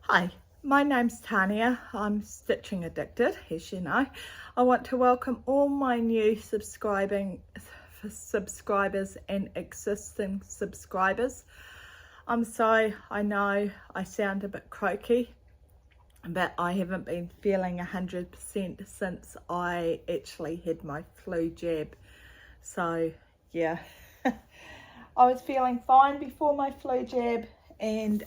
Hi, my name's Tania. I'm stitching addicted, as you know. I want to welcome all my new subscribers and existing subscribers. I'm sorry, I know I sound a bit croaky, but I haven't been feeling 100% since I actually had my flu jab. So yeah, I was feeling fine before my flu jab, and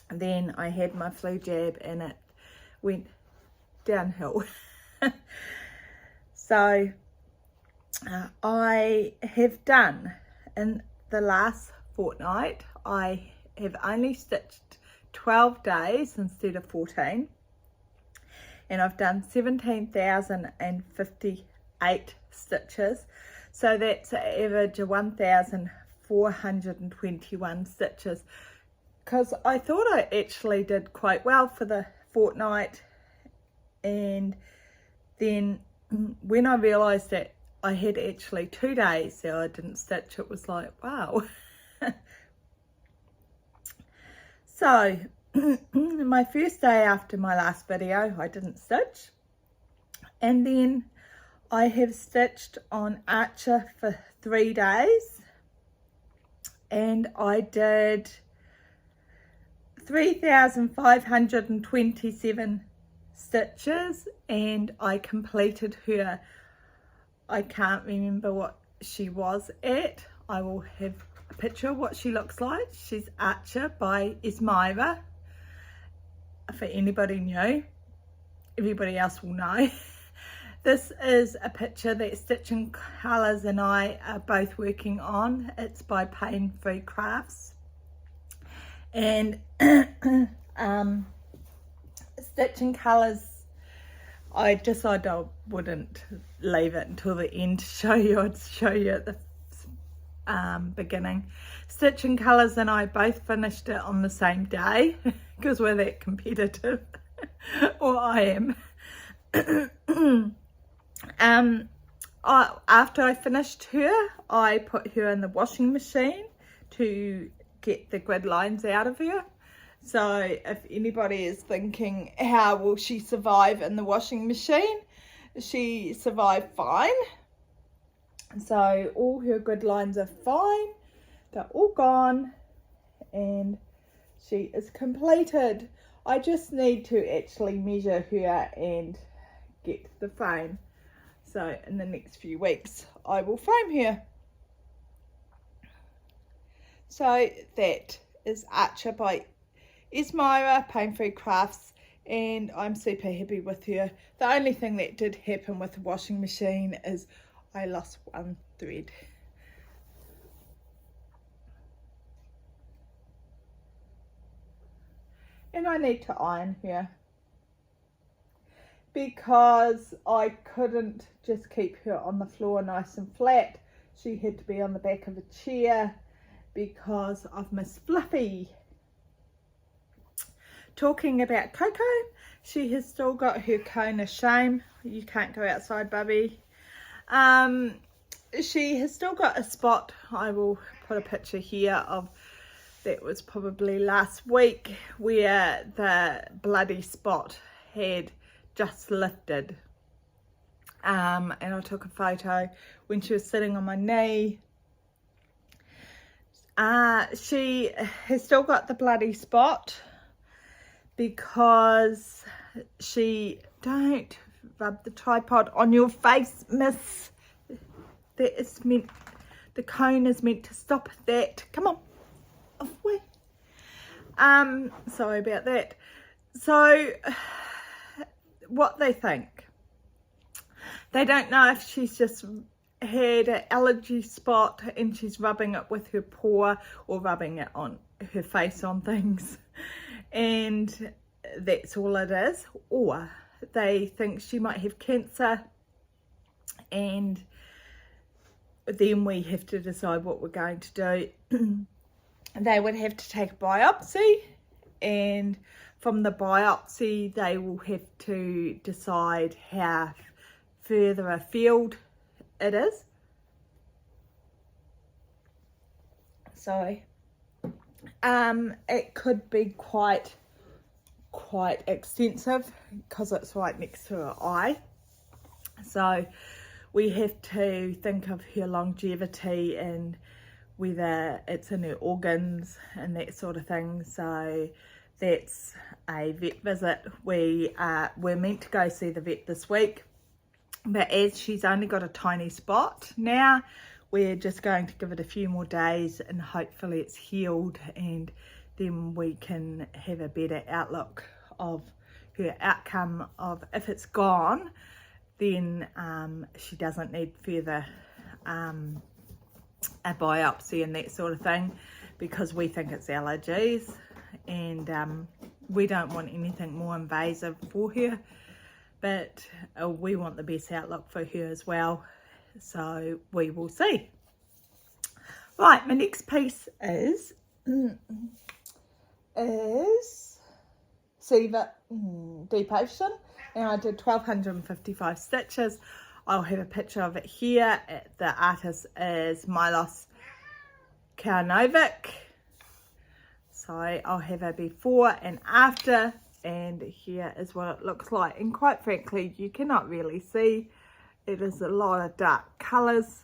then I had my flu jab and it went downhill. So I have done, in the last fortnight, I have only stitched 12 days instead of 14, and I've done 17,058 stitches, so that's an average of 1,421 stitches, because I thought I actually did quite well for the fortnight. And then when I realised that I had actually 2 days that I didn't stitch, it was like, wow. So my first day after my last video, I didn't stitch, and then I have stitched on Archer for 3 days, and I did 3,527 stitches, and I completed her. I can't remember what she was at. I will have a picture of what she looks like. She's Archer by Esmira. For anybody new, everybody else will know. This is a picture that Stitching Colours and I are both working on. It's by Pain Free Crafts. And Stitching Colours, I decided I wouldn't leave it until the end to show you. I'd show you at the beginning. Stitching Colours and I both finished it on the same day because we're that competitive, or I am. After I finished her, I put her in the washing machine to get the grid lines out of her. So if anybody is thinking, how will she survive in the washing machine? She survived fine. So all her grid lines are fine. They're all gone, and she is completed. I just need to actually measure her and get the frame. So in the next few weeks, I will frame her. So that is Archer by Esmira, Pain Free Crafts, and I'm super happy with her. The only thing that did happen with the washing machine is I lost one thread. And I need to iron her because I couldn't just keep her on the floor nice and flat. She had to be on the back of a chair because of Miss Fluffy. Talking about Coco, she has still got her cone of shame. You can't go outside, Bubby. She has still got a spot. I will put a picture here of, that was probably last week, where the bloody spot had just lifted. And I took a photo when she was sitting on my knee. She has still got the bloody spot because don't rub the tripod on your face, miss. That is meant, the cone is meant to stop that. Come on, off way. Sorry about that. So what they think, they don't know if she's just had an allergy spot and she's rubbing it with her paw or rubbing it on her face on things, and that's all it is, or they think she might have cancer, and then we have to decide what we're going to do. They would have to take a biopsy, and from the biopsy they will have to decide how further afield it is. So it could be quite quite extensive because it's right next to her eye. So we have to think of her longevity and whether it's in her organs and that sort of thing. So that's a vet visit. We're meant to go see the vet this week, but as she's only got a tiny spot now, we're just going to give it a few more days and hopefully it's healed, and then we can have a better outlook of her outcome. Of if it's gone, then she doesn't need further a biopsy and that sort of thing, because we think it's allergies, and we don't want anything more invasive for her, but we want the best outlook for her as well, so we will see. Right, my next piece is Siva Deep Ocean, and I did 1255 stitches. I'll have a picture of it here. The artist is Milos Karnovic. So I'll have a before and after, and here is what it looks like. And quite frankly, you cannot really see. It is a lot of dark colours.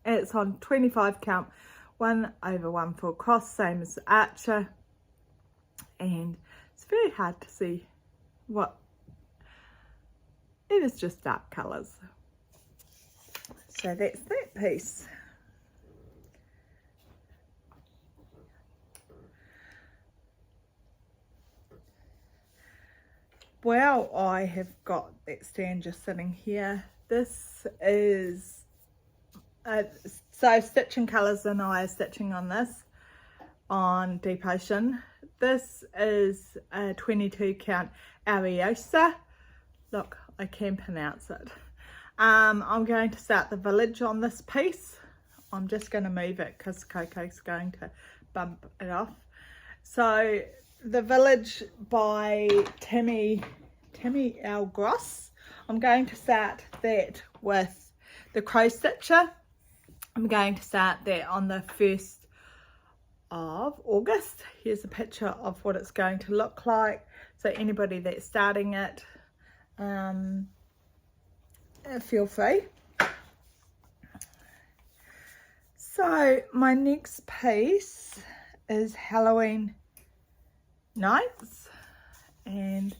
It's on 25 count, 1/1 full cross, same as the Archer. And it's very hard to see what. It is just dark colours. So that's that piece. Well, I have got that stand just sitting here. This is, so Stitching Colours and I are stitching on this, on Deep Ocean. This is a 22 count Ariosa. Look, I can pronounce it. I'm going to start the village on this piece. I'm just going to move it because Coco's going to bump it off. So the village by Tammy L. Gross. I'm going to start that with the Crow Stitcher. I'm going to start that on the 1st of August. Here's a picture of what it's going to look like. So anybody that's starting it, feel free. So my next piece is Halloween Nights, and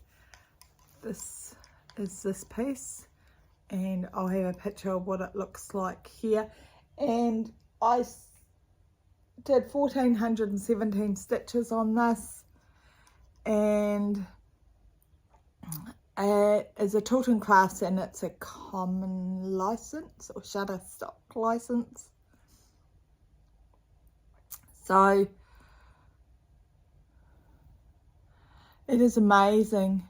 this is this piece, and I'll have a picture of what it looks like here. And I did 1417 stitches on this, and it is a Tilton Crafts, and it's a common license or Shutterstock license. So it is amazing.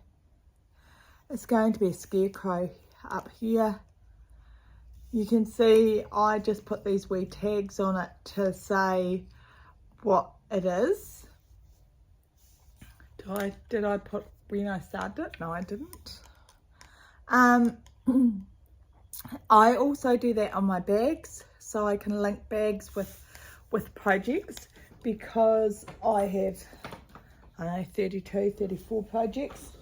It's going to be a scarecrow up here. You can see I just put these wee tags on it to say what it is. Did I put when I started it? No, I didn't. I also do that on my bags, so I can link bags with projects, because I have, I don't know, 32, 34 projects.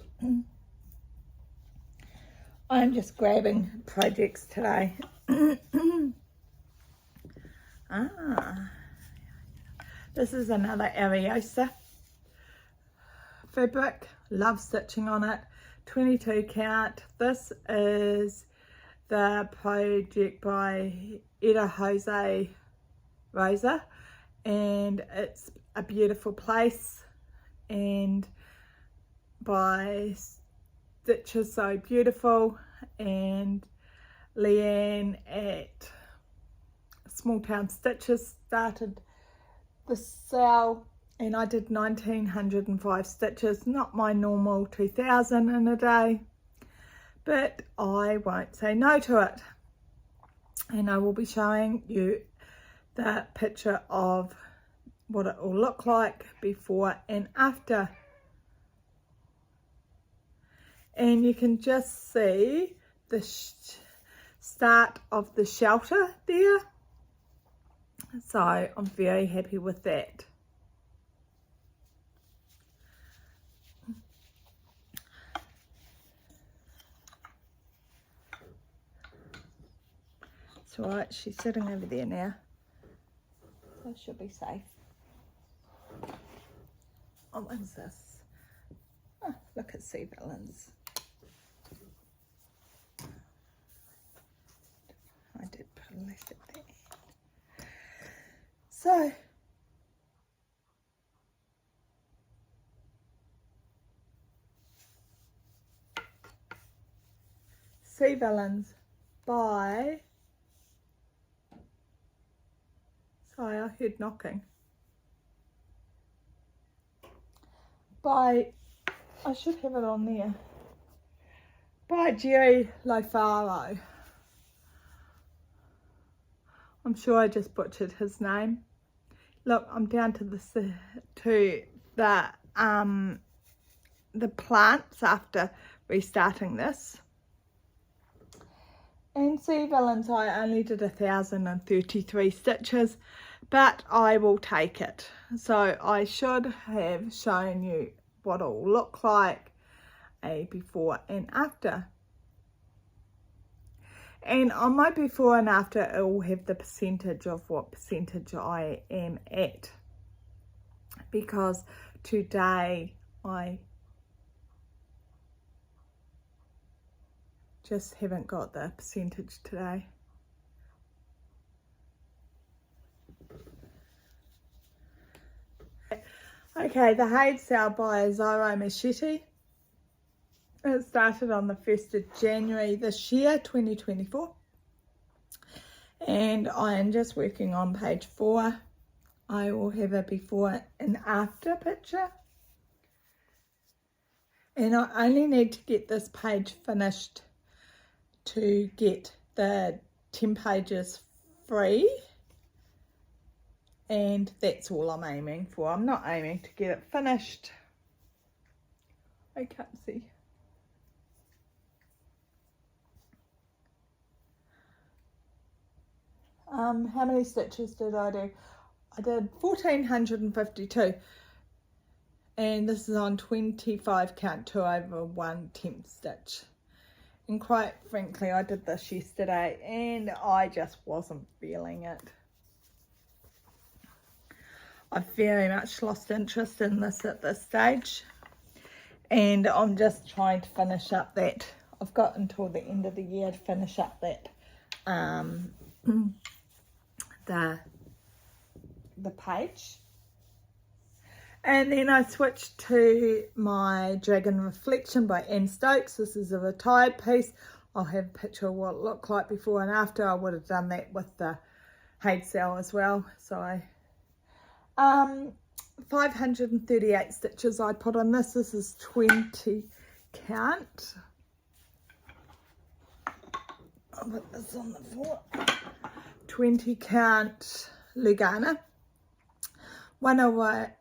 I'm just grabbing projects today. This is another Ariosa fabric. Love stitching on it. 22 count. This is the project by Ida Jose Rosa, and it's a beautiful place, and by Stitches So Beautiful and Leanne at Small Town Stitches started the sale, and I did 1905 stitches, not my normal 2000 in a day, but I won't say no to it. And I will be showing you the picture of what it will look like before and after. And you can just see the start of the shelter there. So I'm very happy with that. It's alright, she's sitting over there now. So she'll be safe. Oh, what's this? Oh, look at sea villains. I did put a left there. So, Sea Villains by, sorry, I heard knocking, by, I should have it on there, by Jerry Lofaro. I'm sure I just butchered his name. Look, I'm down to the plants after restarting this. And Sea Villains, I only did 1,033 stitches, but I will take it. So I should have shown you what it will look like a before and after. And on my before and after, it will have the percentage of what percentage I am at. Because today I just haven't got the percentage today. Okay, the Haid Sale by Zoro Machete. It started on the 1st of January this year, 2024. And I am just working on page 4. I will have a before and after picture. And I only need to get this page finished to get the 10 pages free. And that's all I'm aiming for. I'm not aiming to get it finished. I can't see. How many stitches did I do? I did 1,452, and this is on 25 count 2 over 1 temp stitch. And quite frankly, I did this yesterday and I just wasn't feeling it. I've very much lost interest in this at this stage, and I'm just trying to finish up that. I've got until the end of the year to finish up that the page. And then I switched to my Dragon Reflection by Anne Stokes. This is a retired piece. I'll have a picture of what it looked like before and after. I would have done that with the Haid Sale as well. So I 538 stitches I put on this. This is 20 count. I'll put this on the floor. 20 count Lugana. 1 over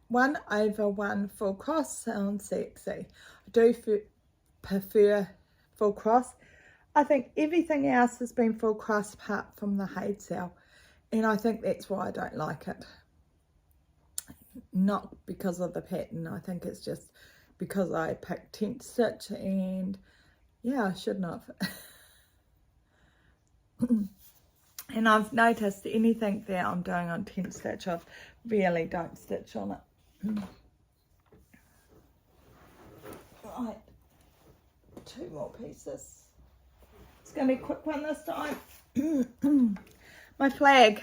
1 full cross. Sounds sexy. I do prefer full cross. I think everything else has been full cross apart from the Haid Sale, and I think that's why I don't like it. Not because of the pattern. I think it's just because I picked tent stitch, and yeah, I shouldn't have. And I've noticed anything that I'm doing on tent stitch, I really don't stitch on it. Right, 2 more pieces. It's going to be a quick one this time. My flag.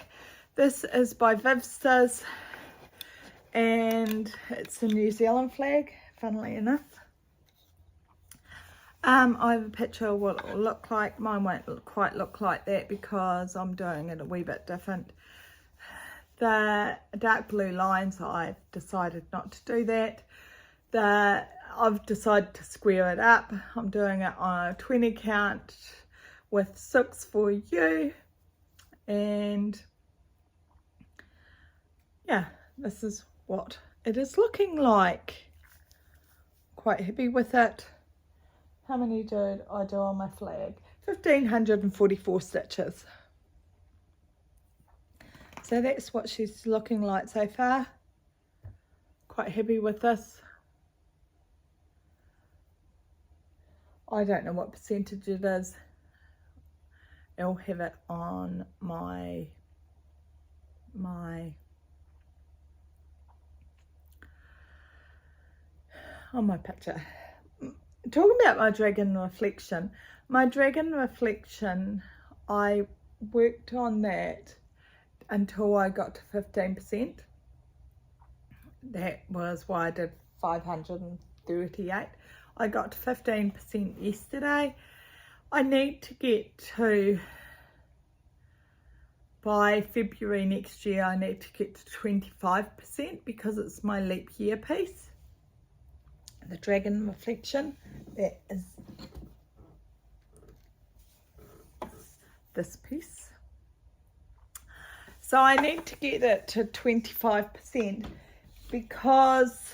This is by Vivsters, and it's a New Zealand flag, funnily enough. I have a picture of what it will look like. Mine won't quite look like that because I'm doing it a wee bit different. The dark blue lines, I've decided not to do that. I've decided to square it up. I'm doing it on a 20 count with 6 for you. And yeah, this is what it is looking like. Quite happy with it. How many did I do on my flag? 1,544 stitches. So that's what she's looking like so far. Quite happy with this. I don't know what percentage it is. I'll have it on my picture. Talking about my dragon reflection. My dragon reflection, I worked on that until I got to 15%. That was why I did 538. I got to 15% yesterday. I need to get to, by February next year, I need to get to 25% because it's my leap year piece. The dragon reflection, that is this piece. So I need to get it to 25% because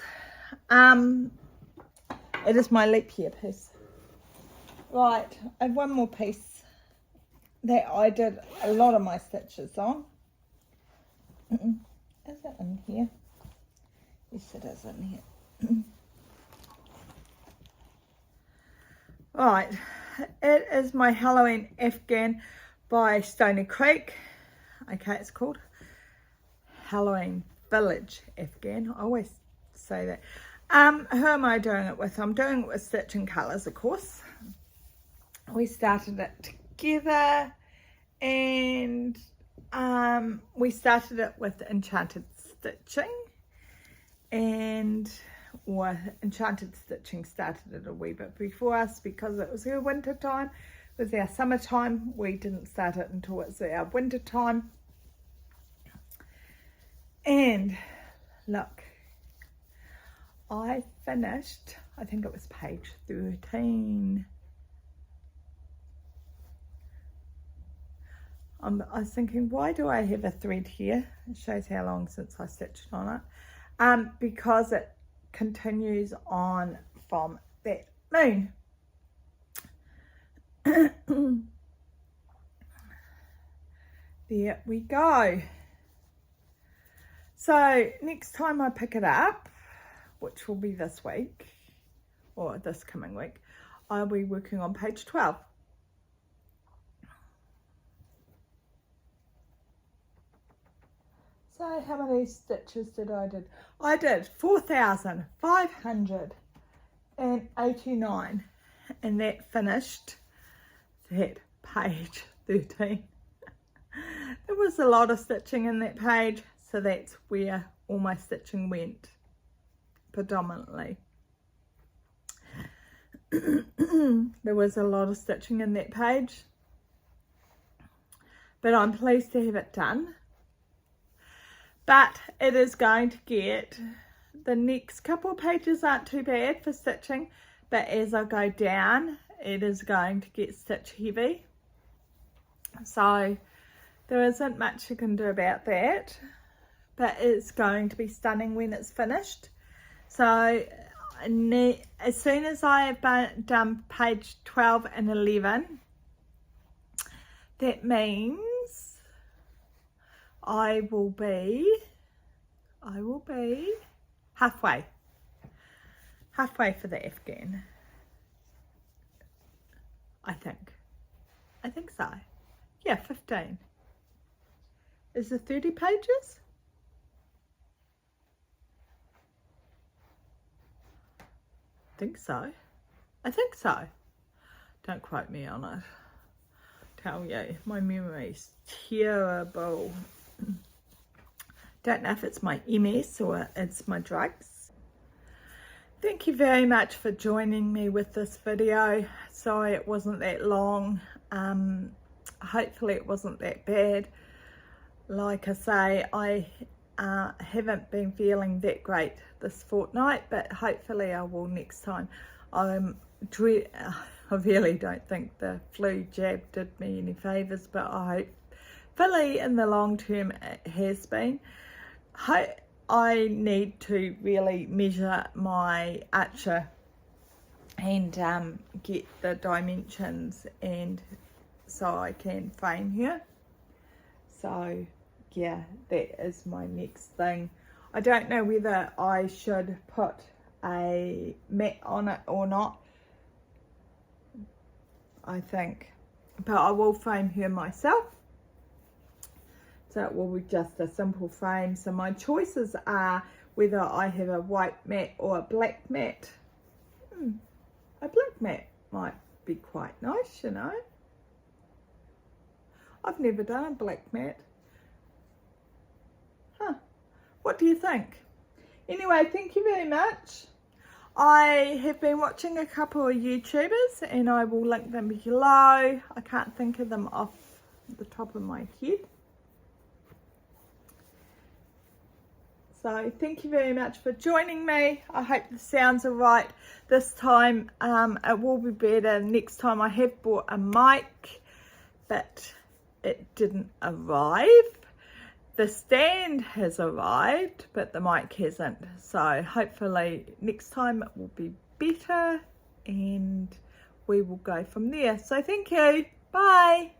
it is my leap year piece. Right, I have one more piece that I did a lot of my stitches on. Is it in here? Yes, it is in here. Right, it is my Halloween Afghan by Stony Creek. Okay, it's called Halloween Village Afghan. I always say that. Who am I doing it with? I'm doing it with Stitching Colours, of course. We started it together, and we started it with Enchanted Stitching, and Enchanted Stitching started it a wee bit before us because it was her winter time. It was our summertime. We didn't start it until it's our winter time. And look, I finished, I think it was page 13. I was thinking, why do I have a thread here? It shows how long since I stitched on it. Because it continues on from that moon. There we go. So next time I pick it up, which will be this week, or this coming week, I'll be working on page 12. So how many stitches did I do? I did 4,589, and that finished that page 13. There was a lot of stitching in that page, so that's where all my stitching went predominantly. There was a lot of stitching in that page, but I'm pleased to have it done. But it is going to get, the next couple of pages aren't too bad for stitching, but as I go down, it is going to get stitch heavy. So there isn't much you can do about that, but it's going to be stunning when it's finished. So as soon as I have done page 12 and 11, that means I will be halfway for the Afghan. I think so. Yeah, 15. Is it 30 pages? I think so. Don't quote me on it. Tell you, my memory's terrible. Don't know if it's my MS or it's my drugs. Thank you very much for joining me with this video. Sorry it wasn't that long. Hopefully it wasn't that bad. Like I say, I haven't been feeling that great this fortnight, but hopefully I will next time. I really don't think the flu jab did me any favours, but I hopefully in the long term it has been. I need to really measure my archer and get the dimensions, and so I can frame here. So yeah, that is my next thing. I don't know whether I should put a mat on it or not. I think but I will frame her myself. So it will be just a simple frame. So my choices are whether I have a white mat or a black mat. A black mat might be quite nice, you know. I've never done a black mat. What do you think? Anyway, thank you very much. I have been watching a couple of YouTubers and I will link them below. I can't think of them off the top of my head. So thank you very much for joining me. I hope the sounds are right this time. It will be better next time. I have bought a mic, but it didn't arrive. The stand has arrived, but the mic hasn't. So hopefully next time it will be better and we will go from there. So thank you. Bye.